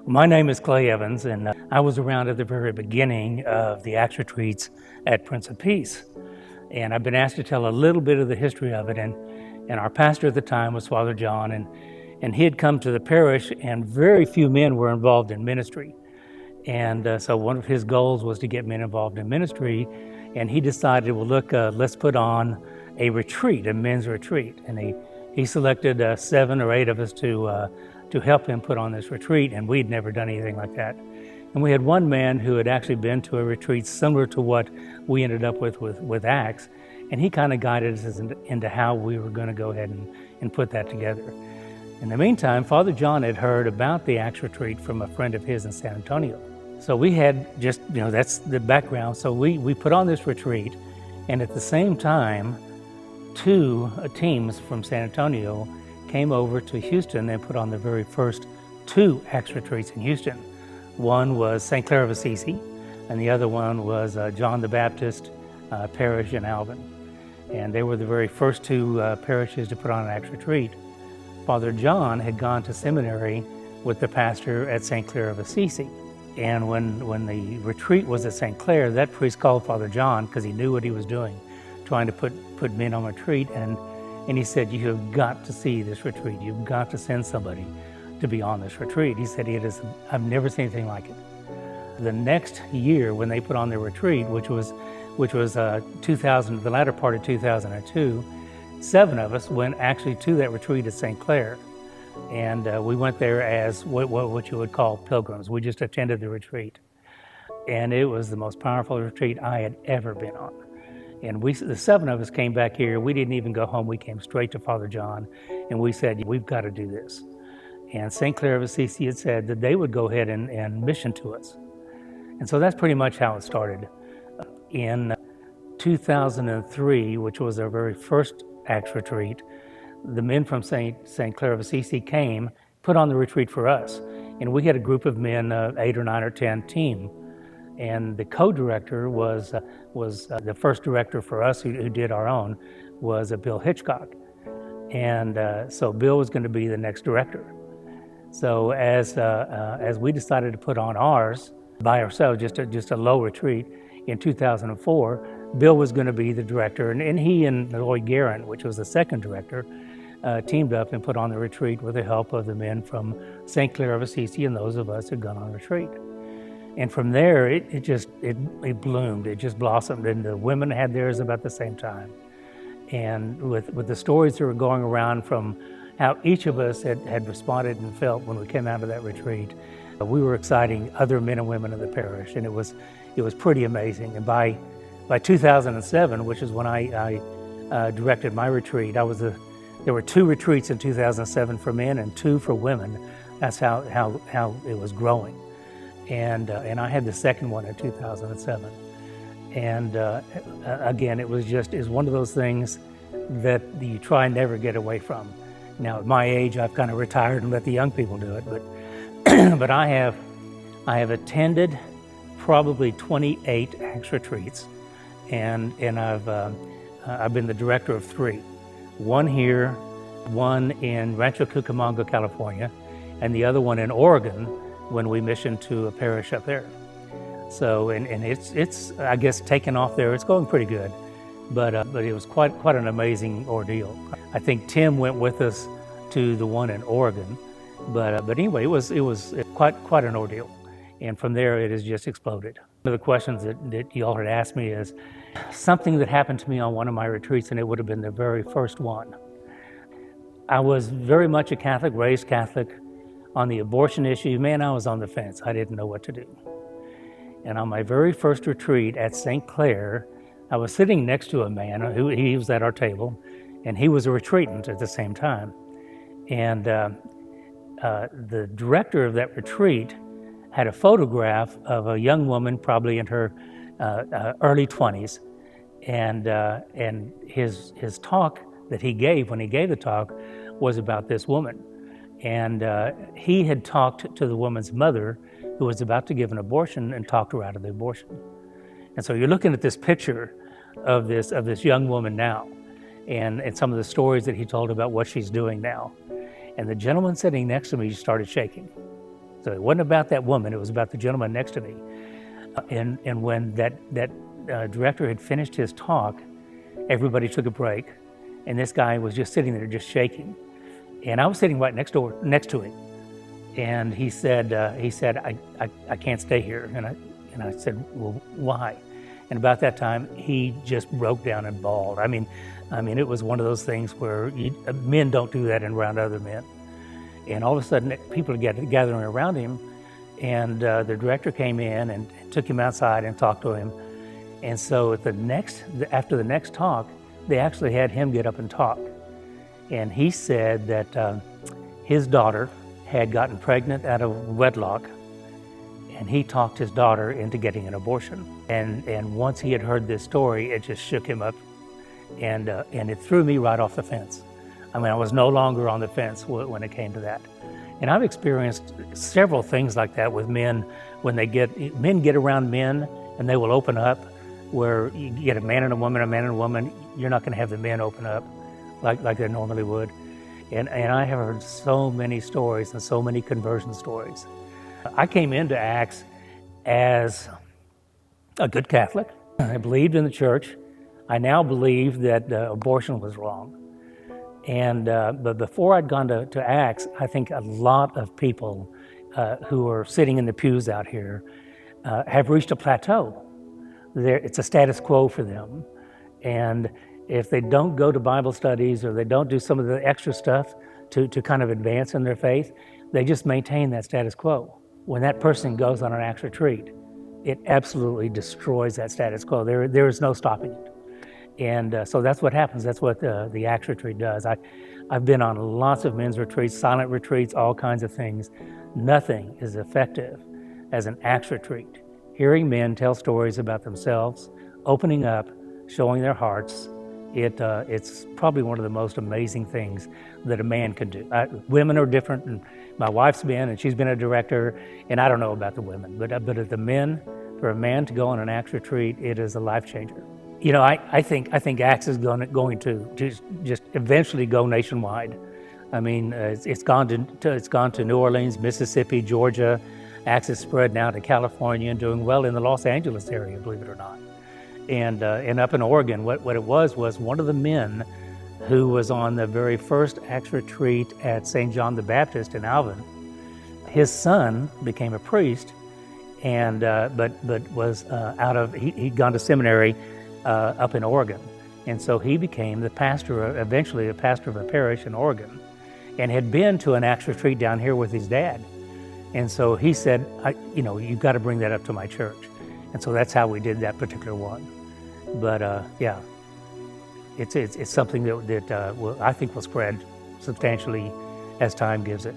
My name is Clay Evans, and I was around at the very beginning of the Acts Retreats at Prince of Peace. And I've been asked to tell a little bit of the history of it. And our pastor at the time was Father John, and he had come to the parish, and very few men were involved in ministry. And so one of his goals was to get men involved in ministry. And he decided, well, look, let's put on a retreat, a men's retreat. And he selected 7 or 8 of us to help him put on this retreat, and we'd never done anything like that. And we had one man who had actually been to a retreat similar to what we ended up with Acts, and he kind of guided us into how we were going to go ahead and put that together. In the meantime, Father John had heard about the Acts retreat from a friend of his in San Antonio. So we had just, that's the background. So we put on this retreat, and at the same time, 2 teams from San Antonio came over to Houston and put on the very first 2 Acts retreats in Houston. One was St. Clair of Assisi, and the other one was John the Baptist Parish in Alvin. And they were the very first 2 parishes to put on an Acts retreat. Father John had gone to seminary with the pastor at St. Clair of Assisi. And when the retreat was at St. Clair, that priest called Father John because he knew what he was doing, trying to put men on retreat. And he said, "You have got to see this retreat. You've got to send somebody to be on this retreat." He said, "I've never seen anything like it." The next year, when they put on their retreat, which was 2000, the latter part of 2002, 7 of us went actually to that retreat at St. Clair. And we went there as what you would call pilgrims. We just attended the retreat. And it was the most powerful retreat I had ever been on. And the 7 of us came back here. We didn't even go home. We came straight to Father John, and we said, "We've got to do this." And St. Clair of Assisi had said that they would go ahead and mission to us. And so that's pretty much how it started. In 2003, which was our very first Acts retreat, the men from St. Clair of Assisi came, put on the retreat for us. And we had a group of men, 8 or 9 or 10 team. And the co-director was the first director for us who did our own was Bill Hitchcock. And so Bill was going to be the next director. So as we decided to put on ours by ourselves, just a low retreat in 2004, Bill was going to be the director. And he and Lloyd Guerin, which was the second director, teamed up and put on the retreat with the help of the men from St. Clair of Assisi and those of us who'd gone on retreat. And from there, it bloomed, it just blossomed, and the women had theirs about the same time. And with the stories that were going around from how each of us had responded and felt when we came out of that retreat, we were exciting other men and women of the parish, and it was pretty amazing. And by 2007, which is when I directed my retreat, there were 2 retreats in 2007 for men and 2 for women. That's how it was growing. And I had the second one in 2007. And again, it was one of those things that you try and never get away from. Now, at my age, I've kind of retired and let the young people do it, but I have attended probably 28 Acts retreats, and I've been the director of 3. One here, one in Rancho Cucamonga, California, and the other one in Oregon, when we missioned to a parish up there. So, and it's I guess taken off there. It's going pretty good, but it was quite an amazing ordeal. I think Tim went with us to the one in Oregon, but anyway, it was quite an ordeal. And from there, it has just exploded. One of the questions that y'all had asked me is something that happened to me on one of my retreats, and it would have been the very first one. I was very much a Catholic, raised Catholic. On the abortion issue, man, I was on the fence. I didn't know what to do. And on my very first retreat at St. Clair, I was sitting next to a man he was at our table, and he was a retreatant at the same time. And the director of that retreat had a photograph of a young woman, probably in her early 20s, and his talk that he gave when he gave the talk was about this woman. And he had talked to the woman's mother, who was about to give an abortion, and talked her out of the abortion. And so you're looking at this picture of this young woman now, and some of the stories that he told about what she's doing now. And the gentleman sitting next to me started shaking. So it wasn't about that woman, it was about the gentleman next to me. And when that director had finished his talk, everybody took a break, and this guy was just sitting there, just shaking. And I was sitting right next to him. And he said, I can't stay here. And I said, well, why? And about that time, he just broke down and bawled. I mean, it was one of those things where men don't do that around other men. And all of a sudden, people are gathering around him, and the director came in and took him outside and talked to him. And so after the next talk, they actually had him get up and talk. And he said that his daughter had gotten pregnant out of wedlock, and he talked his daughter into getting an abortion. And once he had heard this story, it just shook him up, and it threw me right off the fence. I mean, I was no longer on the fence when it came to that. And I've experienced several things like that with men. When men get around men, and they will open up, where you get a man and a woman, you're not going to have the men open up like they normally would. And I have heard so many stories and so many conversion stories. I came into Acts as a good Catholic. I believed in the church. I now believe that abortion was wrong. But before I'd gone to Acts, I think a lot of people who are sitting in the pews out here have reached a plateau. It's a status quo for them. And if they don't go to Bible studies, or they don't do some of the extra stuff to kind of advance in their faith, they just maintain that status quo. When that person goes on an Acts retreat, it absolutely destroys that status quo. There is no stopping it. And so that's what happens. That's what the Acts retreat does. I've been on lots of men's retreats, silent retreats, all kinds of things. Nothing is effective as an Acts retreat. Hearing men tell stories about themselves, opening up, showing their hearts, it's probably one of the most amazing things that a man can do. Women are different, and my wife's been, and she's been a director, and I don't know about the women, but for a man to go on an Acts retreat, it is a life changer. You know, I think Acts is going to just eventually go nationwide. I mean, it's gone to New Orleans, Mississippi, Georgia. Acts is spread now to California and doing well in the Los Angeles area, believe it or not. And up in Oregon, what it was one of the men who was on the very first Acts retreat at St. John the Baptist in Alvin. His son became a priest, and but was he'd gone to seminary up in Oregon, and so he became eventually the pastor of a parish in Oregon, and had been to an Acts retreat down here with his dad. And so he said, you've got to bring that up to my church. And so that's how we did that particular one. But yeah, it's something that I think will spread substantially as time gives it.